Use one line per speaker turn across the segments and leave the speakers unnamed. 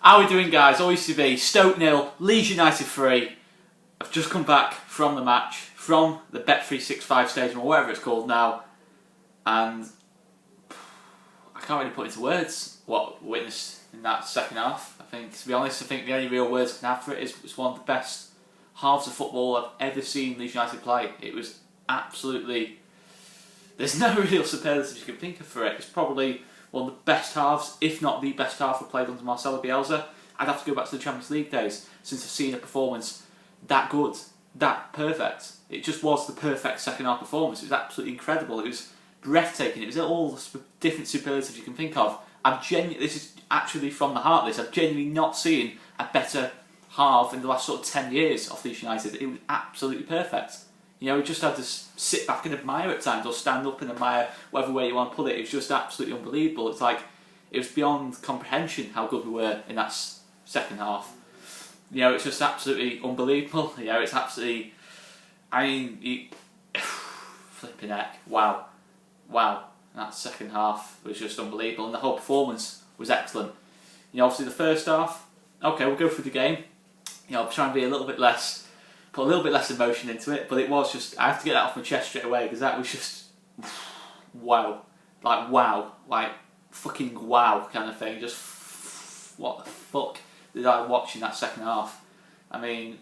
How are we doing, guys? ALTV, Stoke 0, Leeds United 3. I've just come back from the match, from the Bet365 stadium, or whatever it's called now, and I can't really put into words what I witnessed in that second half. I think, to be honest, I think the only real words I can have for it is it's one of the best halves of football I've ever seen Leeds United play. It was absolutely... There's no real superlatives you can think of for it. It's probably one of the best halves, if not the best half I've played under Marcelo Bielsa. I'd have to go back to the Champions League days since I've seen a performance that good, that perfect. It just was the perfect second half performance. It was absolutely incredible. It was breathtaking. It was all the different superlatives you can think of. This is actually from the heart. I've genuinely not seen a better half in the last sort of 10 years of Leeds United. It was absolutely perfect. You know, we just had to sit back and admire at times, or stand up and admire, whatever way you want to put it. It was just absolutely unbelievable. It's like, it was beyond comprehension how good we were in that second half. You know, it's just absolutely unbelievable. You know, it's absolutely, I mean, flipping heck, wow. That second half was just unbelievable, and the whole performance was excellent. You know, obviously the first half, okay, we'll go through the game. You know, I'll try and be a little bit less, put a little bit less emotion into it, but it was just, I have to get that off my chest straight away, because that was just, wow, like fucking wow kind of thing. Just, what the fuck did I watch in that second half? I mean,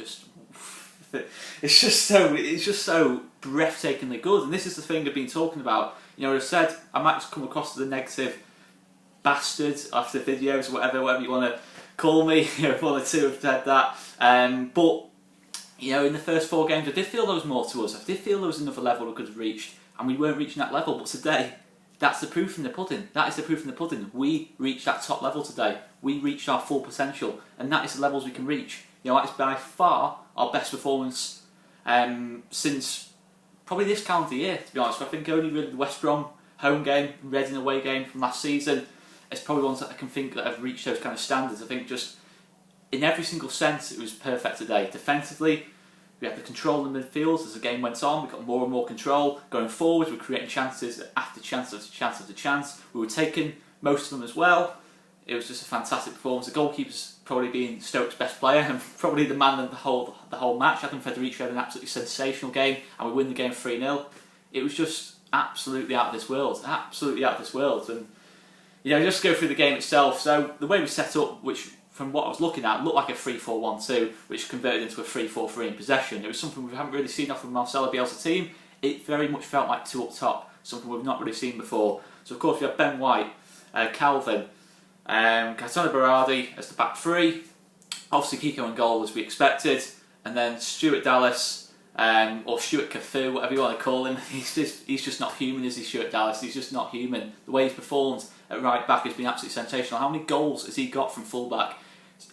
it's just so breathtakingly good, and this is the thing I've been talking about. You know, I've said I might just come across as a negative bastard after videos, whatever you want to call me. You know, one or two have said that, but you know, in the first 4 games I did feel there was more to us. I did feel there was another level we could have reached, and we weren't reaching that level. But today, that's the proof in the pudding. That is the proof in the pudding. We reached that top level today. We reached our full potential, and that is the levels we can reach. You know, that is by far our best performance since probably this calendar year, to be honest. I think only really the West Brom home game, Reading away game from last season, it's probably ones that I can think that have reached those kind of standards. I think just in every single sense it was perfect today. Defensively, we had the control in the midfield as the game went on. We got more and more control. Going forward, we were creating chances after chance after chance after chance. We were taking most of them as well. It was just a fantastic performance. The goalkeeper's probably being Stoke's best player and probably the man of the whole match. Adam Federici had an absolutely sensational game, and we win the game 3-0. It was just absolutely out of this world. Absolutely out of this world. And you know, just go through the game itself. So the way we set up, which from what I was looking at, looked like a 3-4-1-2, which converted into a 3-4-3 in possession. It was something we haven't really seen off of Marcelo Bielsa's team. It very much felt like 2 up top, something we've not really seen before. So of course we have Ben White, Calvin, Gaetano Berardi as the back 3, obviously Kiko in goal as we expected, and then Stuart Dallas, or Stuart Cafu, whatever you want to call him. He's just not human, is he, Stuart Dallas? He's just not human. The way he's performed at right back has been absolutely sensational. How many goals has he got from full back?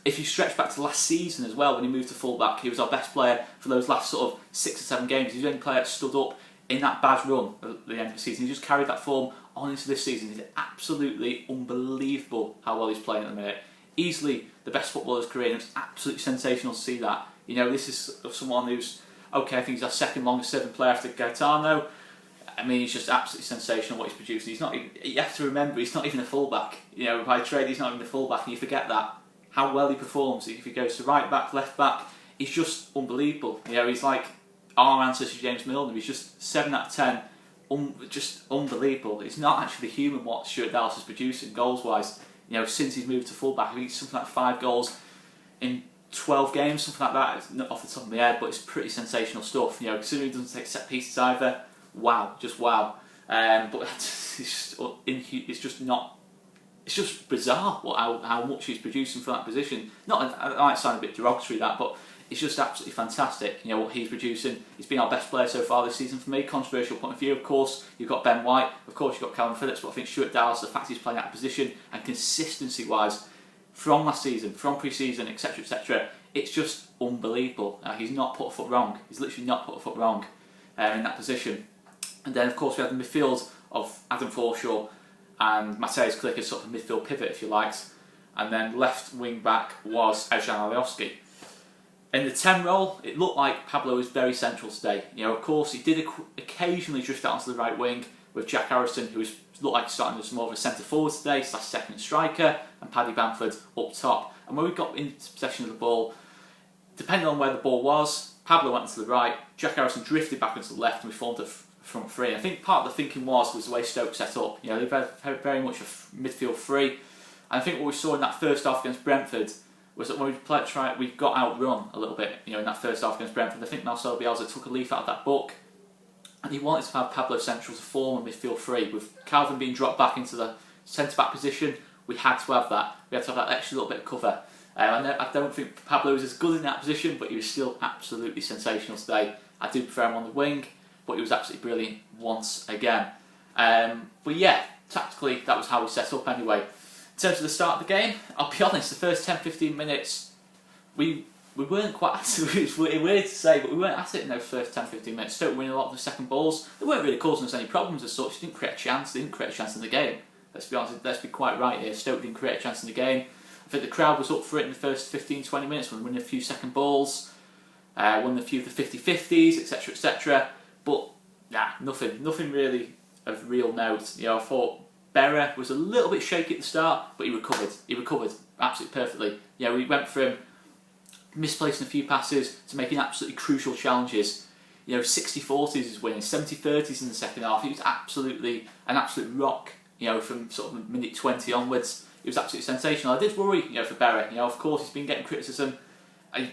If you stretch back to last season as well, when he moved to full back, he was our best player for those last sort of 6 or 7 games. He's the only player that stood up in that bad run at the end of the season. He just carried that form on into this season. He's absolutely unbelievable how well he's playing at the minute. Easily the best footballer of his career, and it's absolutely sensational to see that. You know, this is someone who's, okay, I think he's our second longest serving player after Gaetano. I mean, he's just absolutely sensational what he's producing. He's not even, you have to remember, he's not even a fullback. You know, by trade, he's not even a fullback, and you forget that, how well he performs. If he goes to right back, left back, he's just unbelievable. You know, he's like our answer to James Milner. He's just 7 out of 10. Just unbelievable. It's not actually human what Stuart Dallas is producing goals wise. You know, since he's moved to fullback, I think it's something like 5 goals in 12 games, something like that. It's not off the top of my head, but it's pretty sensational stuff. You know, considering he doesn't take set pieces either. Wow, just wow. But it's just bizarre how much he's producing from that position. Not, I might sound a bit derogatory that, but it's just absolutely fantastic. You know what he's producing. He's been our best player so far this season for me. Controversial point of view, of course. You've got Ben White, of course you've got Calvin Phillips, but I think Stuart Dallas, the fact he's playing out of position and consistency-wise from last season, from pre-season, etc., etc., it's just unbelievable. He's not put a foot wrong. He's literally not put a foot wrong in that position. And then, of course, we have the midfield of Adam Forshaw and Mateusz Klich as sort of midfield pivot, if you liked. And then left wing back was Ercan Alioski. In the 10 role, it looked like Pablo was very central today. You know, of course, he did occasionally drift out onto the right wing, with Jack Harrison, who looked like starting as more of a centre forward today, / second striker, and Paddy Bamford up top. And when we got into possession of the ball, depending on where the ball was, Pablo went to the right, Jack Harrison drifted back into the left, and we formed a front three. I think part of the thinking was the way Stoke set up. You know, they had very much a midfield three. And I think what we saw in that first half against Brentford was that when we got outrun a little bit, you know, in that first half against Brentford. I think Marcelo Bielsa took a leaf out of that book, and he wanted to have Pablo central to form a midfield three. With Calvin being dropped back into the centre-back position, we had to have that. We had to have that extra little bit of cover. I don't think Pablo was as good in that position, but he was still absolutely sensational today. I do prefer him on the wing, but he was absolutely brilliant once again. But yeah, tactically, that was how we set up anyway. In terms of the start of the game, I'll be honest, the first 10-15 minutes, we weren't quite at it. It's weird to say, but we weren't at it in those first 10-15 minutes. Stoke winning a lot of the second balls. They weren't really causing us any problems as such. They didn't create a chance. They didn't create a chance in the game. Let's be honest, let's be quite right here. Stoke didn't create a chance in the game. I think the crowd was up for it in the first 15-20 minutes when we won a few second balls, won a few of the 50-50s, etc, etc. But nah, nothing really of real note. You know, I thought Berra was a little bit shaky at the start, but he recovered. He recovered absolutely perfectly. You know, we went from misplacing a few passes to making absolutely crucial challenges. You know, 60-40s is winning, 70-30s in the second half. He was absolutely an absolute rock. You know, from sort of minute 20 onwards, it was absolutely sensational. I did worry, you know, for Berra. You know, of course, he's been getting criticism.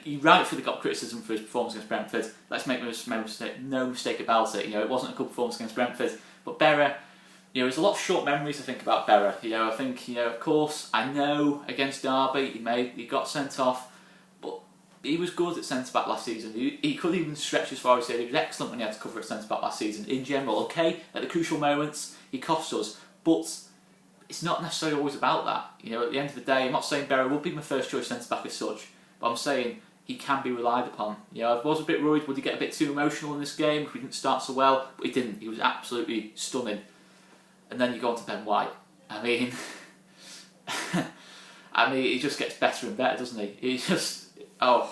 He rightfully got criticism for his performance against Brentford. Let's make no mistake about it. You know, it wasn't a good performance against Brentford. But Berra, you know, there's a lot of short memories I think about Berra. You know, I think, you know, of course, I know against Derby he got sent off, but he was good at centre back last season. He could even stretch as far as he said. He was excellent when he had to cover at centre back last season. In general, okay, at the crucial moments he cost us, but it's not necessarily always about that. You know, at the end of the day, I'm not saying Berra would be my first choice centre back as such, but I'm saying he can be relied upon. You know, I was a bit worried, would he get a bit too emotional in this game if we didn't start so well? But he didn't. He was absolutely stunning. And then you go on to Ben White. I mean, he just gets better and better, doesn't he? He just, wow.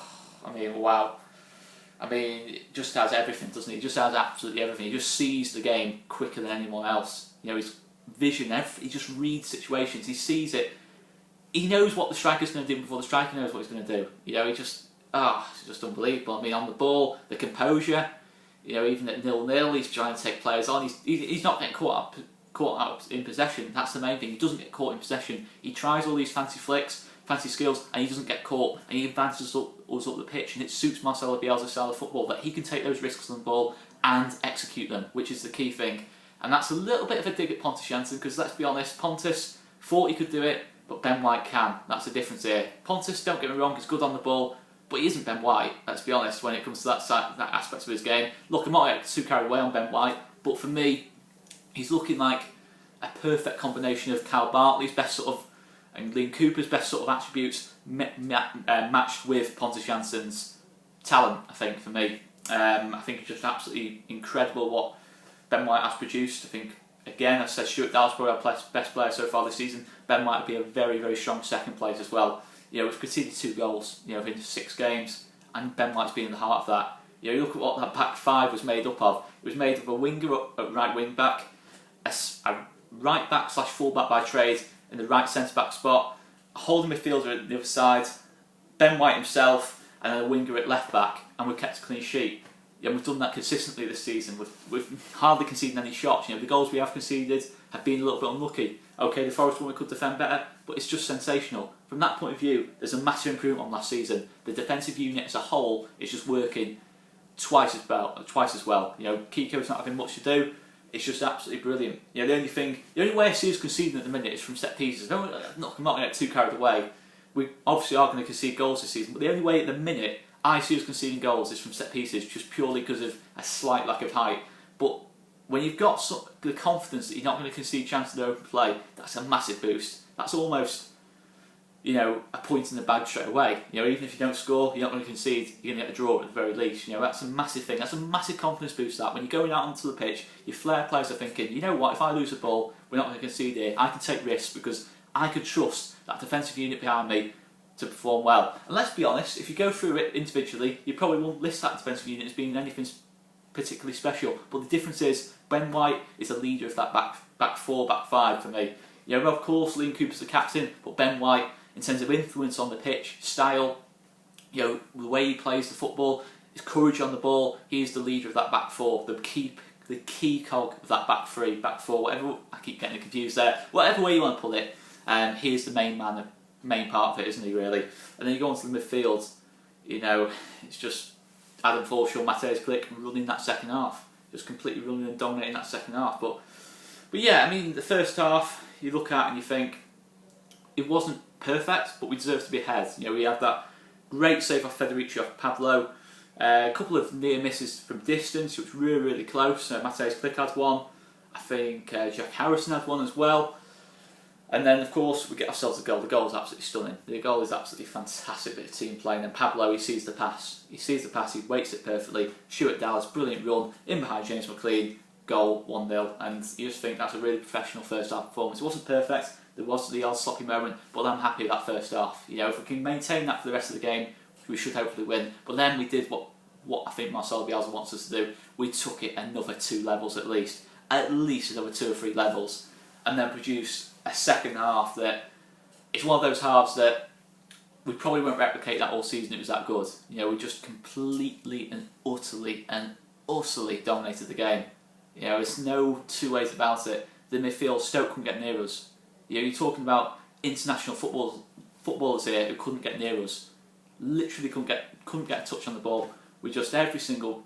I mean, it just has everything, doesn't he? He just has absolutely everything. He just sees the game quicker than anyone else. You know, his vision, he just reads situations. He sees it. He knows what the striker's going to do before the striker knows what he's going to do. You know, it's just unbelievable. I mean, on the ball, the composure. You know, even at 0-0, he's trying to take players on. He's not getting caught up in possession. That's the main thing. He doesn't get caught in possession. He tries all these fancy flicks, fancy skills, and he doesn't get caught. And he advances us up the pitch, and it suits Marcelo Bielsa's style of football that he can take those risks on the ball and execute them, which is the key thing. And that's a little bit of a dig at Pontus Jansson, because let's be honest, Pontus thought he could do it, but Ben White can. That's the difference here. Pontus, don't get me wrong, is good on the ball, but he isn't Ben White, let's be honest, when it comes to that aspect of his game. Look, I'm not too carried away on Ben White, but for me, he's looking like a perfect combination of Cal Bartley's best sort of, and Liam Cooper's best sort of attributes matched with Pontus Jansson's talent, I think, for me. I think it's just absolutely incredible what Ben White has produced. I think, again, I said Stuart Dallas probably our best player so far this season. Ben White would be a very, very strong second place as well. You know, we've conceded 2 goals, you know, in 6 games, and Ben White's been in the heart of that. You know, you look at what that back 5 was made up of. It was made of a winger at right wing back, a right back / full back by trade in the right centre back spot, a holding midfielder at the other side, Ben White himself, and then a winger at left back, and we've kept a clean sheet. Yeah, we've done that consistently this season. We've hardly conceded any shots. You know, the goals we have conceded have been a little bit unlucky. Okay, the Forest one we could defend better, but it's just sensational. From that point of view, there's a massive improvement on last season. The defensive unit as a whole is just working twice as well. You know, Kiko's not having much to do. It's just absolutely brilliant. You know, the only way I see us conceding at the minute is from set pieces. I'm not going to get too carried away. We obviously are going to concede goals this season, but the only way at the minute I see us conceding goals is from set pieces, just purely because of a slight lack of height. But when you've got the confidence that you're not going to concede chances in open play, that's a massive boost. That's almost, you know, a point in the bag straight away. You know, even if you don't score, you're not going to concede, you're going to get a draw at the very least. You know, that's a massive thing. That's a massive confidence boost. That when you're going out onto the pitch, your flair players are thinking, you know what, if I lose the ball, we're not going to concede here. I can take risks because I could trust that defensive unit behind me to perform well. And let's be honest, if you go through it individually, you probably won't list that defensive unit as being anything particularly special. But the difference is Ben White is a leader of that back four, back five for me. You know, of course, Liam Cooper's the captain, but Ben White, in terms of influence on the pitch, style, you know, the way he plays the football, his courage on the ball, he's the leader of that back four, the key cog of that back three, back four, whatever. I keep getting confused there. Whatever way you want to put it, he is the main man, the main part of it, isn't he? Really. And then you go on to the midfield. You know, it's just Adam Forshaw, Mateusz Klich running that second half, just completely running and dominating that second half. But yeah, I mean, the first half you look at and you think it wasn't perfect, but we deserved to be ahead. You know, we had that great save off Federici off Pablo, a couple of near misses from distance, which were really close. Mateusz Klich had one. I think Jack Harrison had one as well. And then, of course, we get ourselves a goal. The goal is absolutely stunning. The goal is absolutely fantastic bit of team play. And then Pablo, he sees the pass. He waits it perfectly. Stuart Dallas, brilliant run, in behind James McLean, goal, 1-0. And you just think that's a really professional first half performance. It wasn't perfect. There was the odd sloppy moment, but I'm happy with that first half. You know, if we can maintain that for the rest of the game, we should hopefully win. But then we did what I think Marcelo Bielsa wants us to do. We took it another 2 levels at least another 2 or 3 levels, and then produced a second half that it's one of those halves that we probably won't replicate that all season. It was that good. You know, we just completely and utterly dominated the game. You know, there's no 2 ways about it. The midfield, Stoke couldn't get near us. You know, you're talking about international footballers here who couldn't get near us. Literally couldn't get a touch on the ball. We just every single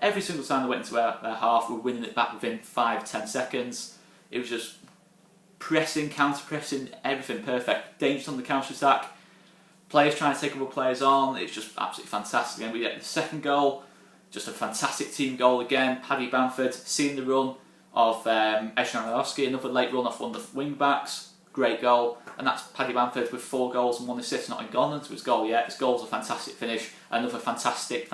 time they went into our half, we were winning it back within 5-10 seconds. It was just pressing, counter-pressing, everything perfect. Dangerous on the counter-attack. Players trying to take other players on. It's just absolutely fantastic. And we get the second goal, just a fantastic team goal again. Paddy Bamford seeing the run of Eshon Alioski, another late run off one of the wing-backs. Great goal. And that's Paddy Bamford with 4 goals and 1 assist, not gone into his goal yet. His goal's a fantastic finish. Another fantastic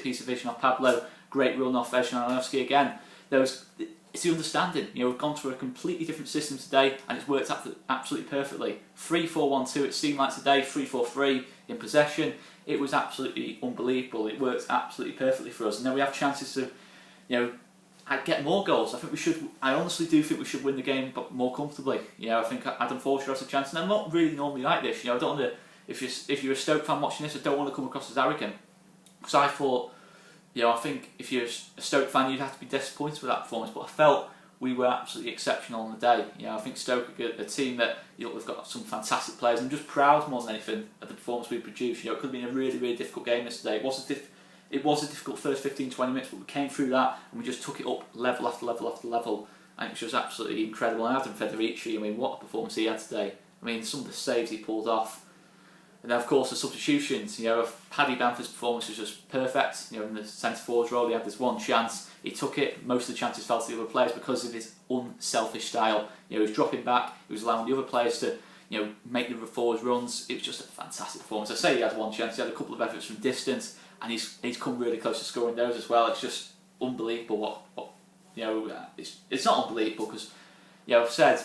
piece of vision off Pablo. Great run off Eshon Alioski again. It's the understanding. You know, we've gone through a completely different system today, and it's worked absolutely perfectly. 3-4-1-2. It seemed like today. 3-4-3 in possession. It was absolutely unbelievable. It worked absolutely perfectly for us. And then we have chances to, you know, get more goals. I honestly do think we should win the game, but more comfortably. You know, I think Adam Forshaw has a chance, and I'm not really normally like this. You know, I don't want to. If you're a Stoke fan watching this, I don't want to come across as arrogant, because I thought, you know, I think if you're a Stoke fan, you'd have to be disappointed with that performance. But I felt we were absolutely exceptional on the day. You know, I think Stoke are a team that, you know, they've got some fantastic players. I'm just proud more than anything of the performance we produced. You know, it could have been a really difficult game yesterday. It was a difficult first 15-20 minutes, but we came through that and we just took it up level after level after level, and it was absolutely incredible. And Adam Federici, I mean, what a performance he had today. I mean, some of the saves he pulled off. And then, of course, the substitutions. You know, Paddy Bamford's performance was just perfect. You know, in the centre forward role, he had this one chance. He took it. Most of the chances fell to the other players because of his unselfish style. You know, he was dropping back. He was allowing the other players to, you know, make the forward runs. It was just a fantastic performance. I say he had one chance. He had a couple of efforts from distance, and he's come really close to scoring those as well. It's just unbelievable. What you know, it's not unbelievable because, you know, I've said,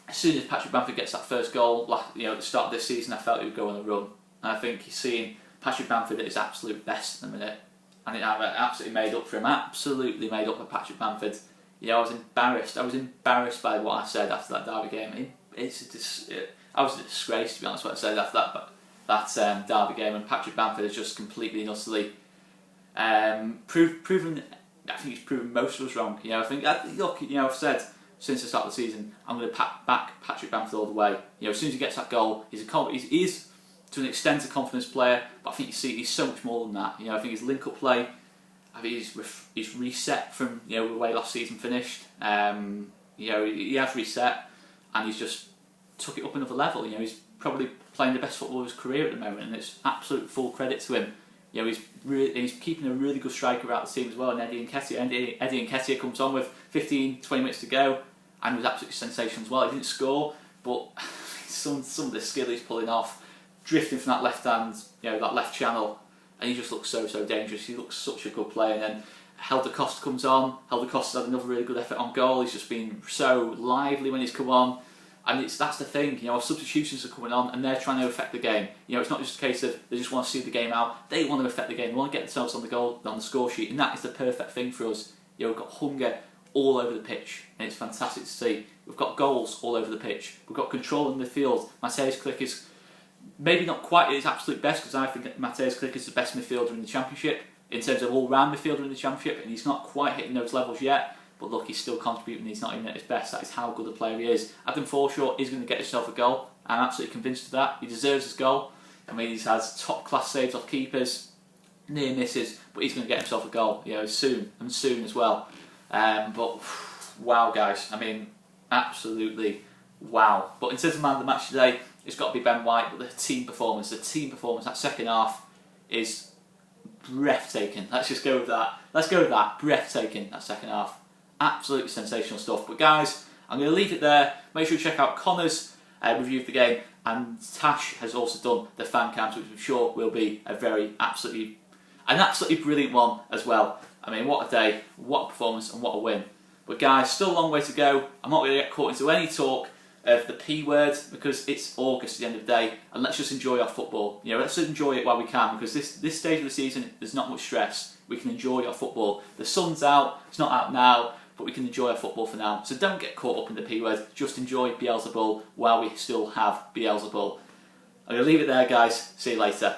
as soon as Patrick Bamford gets that first goal, you know, at the start of this season, I felt he would go on a run. And I think you're seeing Patrick Bamford at his absolute best in the minute. And it absolutely made up for him. Absolutely made up for Patrick Bamford. You know, I was embarrassed. I was embarrassed by what I said after that Derby game. I was a disgrace, to be honest, what I said after that Derby game. And Patrick Bamford has just completely and utterly proven. I think he's proven most of us wrong. You know, I think look, you know, I've said since the start of the season, I'm going to back Patrick Bamford all the way. You know, as soon as he gets that goal, he is to an extent a confidence player, but I think you see he's so much more than that. You know, I think his link-up play, I think he's reset from, you know, the way last season finished. You know, he has reset, and he's just took it up another level. You know, he's probably playing the best football of his career at the moment, and it's absolute full credit to him. You know, he's keeping a really good striker out of the team as well, and Eddie Nketiah comes on with 15-20 minutes to go, and was absolutely sensational as well. He didn't score, but some of the skill he's pulling off, drifting from that left hand, you know, that left channel, and he just looks so dangerous. He looks such a good player. And then Helder Costa comes on. Helder Costa's had another really good effort on goal. He's just been so lively when he's come on. And that's the thing, you know, our substitutions are coming on and they're trying to affect the game. You know, it's not just a case of they just want to see the game out. They want to affect the game. They want to get themselves on the score sheet, and that is the perfect thing for us. You know, we've got hunger all over the pitch, and it's fantastic to see. We've got goals all over the pitch. We've got control in the field. Mateusz Klich is maybe not quite at his absolute best, because I think that Mateusz Klich is the best midfielder in the Championship in terms of all-round midfielder in the Championship, and he's not quite hitting those levels yet. But look, he's still contributing. He's not even at his best. That is how good a player he is. Adam Forshaw is going to get himself a goal. I'm absolutely convinced of that. He deserves his goal. I mean, he's had top-class saves off keepers, near misses, but he's going to get himself a goal. You know, soon as well. But wow, guys. I mean, absolutely wow. But in terms of man of the match today, it's got to be Ben White. But the team performance, that second half is breathtaking. Let's just go with that. Let's go with that. Breathtaking, that second half. Absolutely sensational stuff. But guys, I'm going to leave it there. Make sure you check out Conor's review of the game, and Tash has also done the fan cams, which I'm sure will be an absolutely brilliant one as well. I mean, what a day, what a performance, and what a win. But guys, still a long way to go. I'm not going to get caught into any talk of the P word, because it's August at the end of the day, and let's just enjoy our football. You know, let's enjoy it while we can, because this stage of the season, there's not much stress. We can enjoy our football. The sun's out, it's not out now, but we can enjoy our football for now. So don't get caught up in the P word, just enjoy Beelzebul while we still have Beelzebul. I'm going to leave it there, guys. See you later.